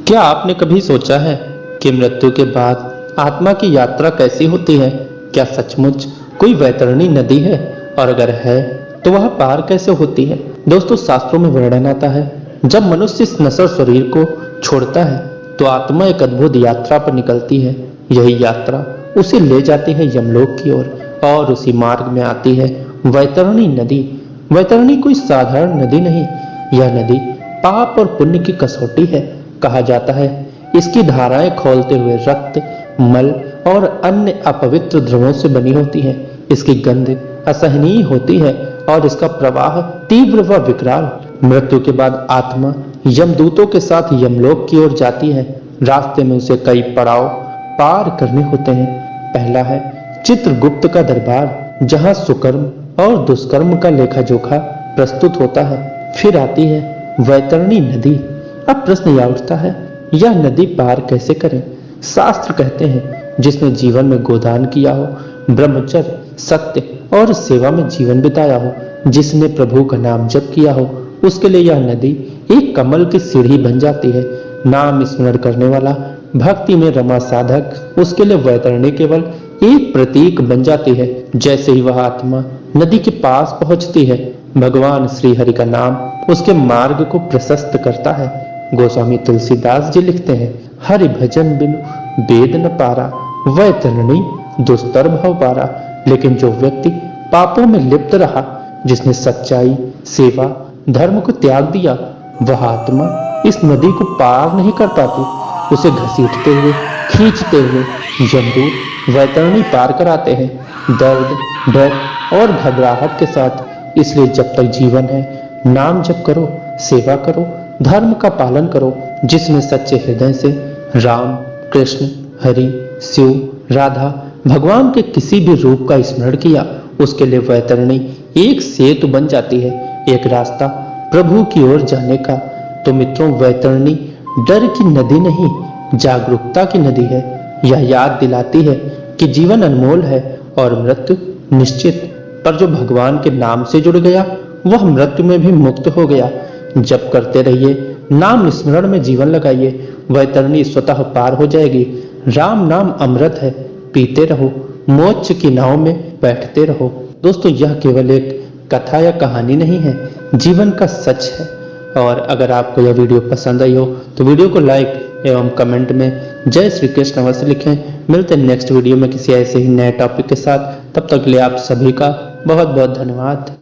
क्या आपने कभी सोचा है कि मृत्यु के बाद आत्मा की यात्रा कैसी होती है? क्या सचमुच कोई वैतरणी नदी है? और अगर है तो वह पार कैसे होती है? दोस्तों, शास्त्रों में वर्णन आता है, जब मनुष्य इस नश्वर शरीर को छोड़ता है तो आत्मा एक अद्भुत यात्रा पर निकलती है। यही यात्रा उसे ले जाती है यमलोक की ओर और उसी मार्ग में आती है वैतरणी नदी। वैतरणी कोई साधारण नदी नहीं, यह नदी पाप और पुण्य की कसौटी है। कहा जाता है इसकी धाराएं खौलते हुए रक्त, मल और अन्य अपवित्र द्रवों से बनी होती है। इसकी गंध असहनीय होती है और इसका प्रवाह तीव्र व विकराल। मृत्यु के बाद आत्मा यमदूतों के साथ यमलोक की ओर जाती है। रास्ते में उसे कई पड़ाव पार करने होते हैं। पहला है चित्रगुप्त का दरबार, जहां सुकर्म और दुष्कर्म का लेखा जोखा प्रस्तुत होता है। फिर आती है वैतरणी नदी। अब प्रश्न यह उठता है, यह नदी पार कैसे करें? शास्त्र कहते हैं जिसने जीवन में गोदान किया हो, ब्रह्मचर्य, सत्य और सेवा में जीवन बिताया हो, जिसने प्रभु का नाम जप किया हो, उसके लिए यह नदी एक कमल की सीढ़ी बन जाती है। नाम स्मरण करने वाला, भक्ति में रमा साधक, उसके लिए वैतरणी केवल एक प्रतीक बन जाती है। जैसे ही वह आत्मा नदी के पास पहुंचती है, भगवान श्री हरि का नाम उसके मार्ग को प्रशस्त करता है। गोस्वामी तुलसीदास जी लिखते हैं, हरि भजन बिनु वेद न पारा, वैतरणी दुस्तर भव पारा। लेकिन जो व्यक्ति पापों में लिप्त रहा, जिसने सच्चाई, सेवा, धर्म को त्याग दिया, वह आत्मा इस नदी को पार नहीं कर पाती। उसे घसीटते हुए, खींचते हुए यमदूत वैतरणी पार कराते हैं, दर्द, डर और घबराहट के साथ। इसलिए जब तक जीवन है, नाम जप करो, सेवा करो, धर्म का पालन करो। जिसने सच्चे हृदय से राम, कृष्ण, हरि, शिव, राधा, भगवान के किसी भी रूप का स्मरण किया, उसके लिए वैतरणी एक सेतु बन जाती है, एक रास्ता प्रभु की ओर जाने का। तो मित्रों, वैतरणी डर की नदी नहीं, जागरूकता की नदी है। यह याद दिलाती है कि जीवन अनमोल है और मृत्यु निश्चित, पर जो भगवान के नाम से जुड़ गया वह मृत्यु में भी मुक्त हो गया। जप करते रहिए, नाम स्मरण में जीवन लगाइए, वैतरणी स्वतः पार हो जाएगी। राम नाम अमृत है, पीते रहो, मोक्ष की नाव में बैठते रहो। दोस्तों, यह केवल एक कथा या कहानी नहीं है, जीवन का सच है। और अगर आपको यह वीडियो पसंद आई हो तो वीडियो को लाइक एवं कमेंट में जय श्री कृष्ण अवश्य लिखें। मिलते हैं नेक्स्ट वीडियो में किसी ऐसे ही नए टॉपिक के साथ। तब तक के लिए आप सभी का बहुत बहुत धन्यवाद।